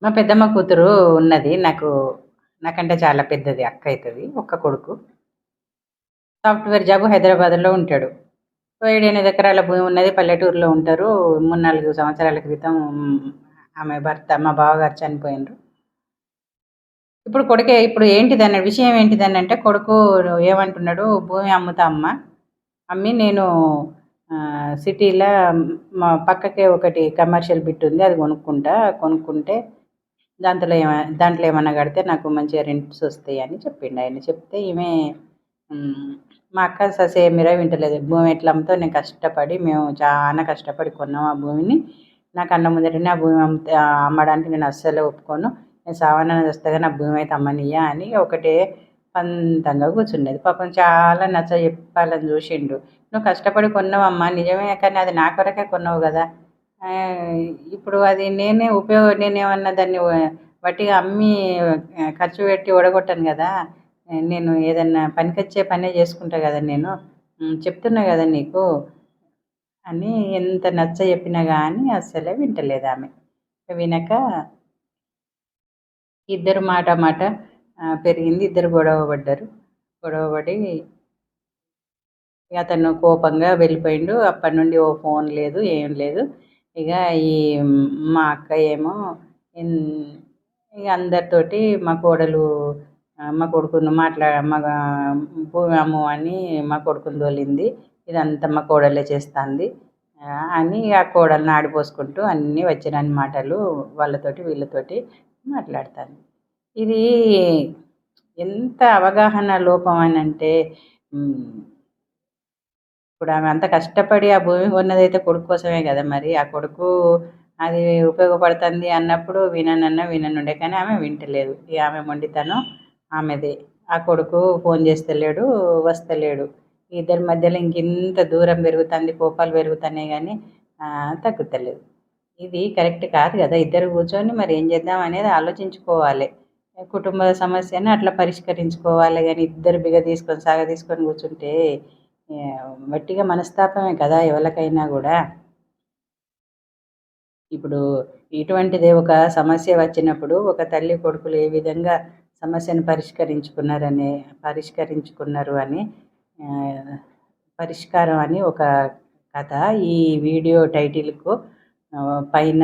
మా పెద్దమ్మ కూతురు ఉన్నది. నాకంటే చాలా పెద్దది అక్క అయితది. ఒక్క కొడుకు. సాఫ్ట్‌వేర్ జాబ్ హైదరాబాద్‌లో ఉంటాడు. 7 ఎకరాల భూమి ఉన్నది. పల్లెటూరులో ఉంటారు. 3, 4 సంవత్సరాల క్రితం ఆమె భర్త మా బావగారు చనిపోయిండ్రు. ఇప్పుడు విషయం ఏంటిదనంటే కొడుకు ఏమంటున్నాడు, "భూమి అమ్ముతా అమ్మ. అమ్మి నేను సిటీల మా పక్కకే ఒకటి కమర్షియల్ బిట్ ఉంది. అది కొనుక్కుంటా. కొనుక్కుంటే దాంట్లో ఏమన్నా కడితే నాకు మంచిగా రెంట్స్ వస్తాయి" అని చెప్పిండు ఆయన. చెప్తే ఈమె హ్మ్. మా అక్క ససేమిరా వింటలేదు. "భూమి ఎట్లా అమ్ముతావు? నేను కష్టపడి మేము చానా కష్టపడి కొన్నాం ఆ భూమిని. నా కళ్ళ ముందటనే ఆ భూమి అమ్మడానికి నేను అస్సలే ఒప్పుకోను. నేను సావనన్నా చస్తా గానీ ఆ భూమి అయితే అమ్మనియ్య" అని ఒకటే పంతంగా కూర్చున్నది. పాపం చాలా నచ్చజెప్పాలని చూషిండు. "నువ్వు కష్టపడి కొన్నావమ్మా నిజమే. కానీ అది నా కొరకే కొన్నావు గదా! ఇప్పుడు అది నేనేమన్నా దాన్ని వట్టిగా అమ్మి ఖర్చు పెట్టి ఓడగొట్టను గదా! నేను ఏదన్నా పనికొచ్చే పనే జేసుకుంటా గదా నేను. చెప్తున్నా గదా నీకు" అని ఎంత నచ్చజెప్పినా గానీ అస్సలే వింటలేదామె. వినక ఇద్దరు మాట మాట పెరిగింది. ఇద్దరు గొడవ పడ్డారు. గొడవ పడి ఇగ అతను కోపంగా వెళ్ళిపోయిండు. అప్పటినుండి ఓ ఫోన్ లేదు, ఏం లేదు. ఇగ ఈ మా అక్క ఏమో ఇన్ ఇగ అందరితోటి మా కోడలు మా కొడుకును భూమి అమ్ము అని మా కొడుకుని తోలింది. ఇదంతా మా కోడలే చేస్తాంది అని ఆ కోడల్ని ఆడిపోసుకుంటూ అన్నీ వచ్చిరాని మాటలు వాళ్ళతోటి వీళ్ళతోటి మాట్లాడతాంది. ఇది ఎంత అవగాహన లోపం అనంటే హ్మ్. ఇప్పుడు ఆమె అంత కష్టపడి ఆ భూమి కొన్నదైతే కొడుకు కోసమే గదా మరి. ఆ కొడుకు అది ఉపయోగపడుతుంది అన్నప్పుడు విననుండే. కానీ ఆమె వింటలేదు. ఇగ ఆమె మొండితనం ఆమెదే. ఆ కొడుకు ఫోన్ చేస్తలేడు, వస్తలేడు. ఇద్దరి మధ్యలో ఇంకింత దూరం పెరుగుతుంది, కోపాలు పెరుగుతున్నాయి గానీ తగ్గుతలేదు. ఇది కరెక్ట్ కాదు గదా! ఇద్దరు కూర్చొని మరి ఏం చేద్దాం అనేది ఆలోచించుకోవాలె. కుటుంబ సమస్యని అట్లా పరిష్కరించుకోవాలె గానీ ఇద్దరు సాగదీసుకొని కూర్చుంటే వట్టిగా మనస్తాపమే కదా ఎవలకైనా గూడా. ఇప్పుడు ఇటువంటిదే ఒక సమస్య వచ్చినప్పుడు ఒక తల్లి, కొడుకులు ఏ విధంగా సమస్యను పరిష్కరించుకున్నారు అని ఆహ్, పరిష్కారం అని ఒక కథ. ఈ వీడియో టైటిల్‌కు పైన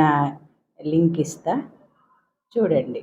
లింక్ ఇస్తా చూడండి.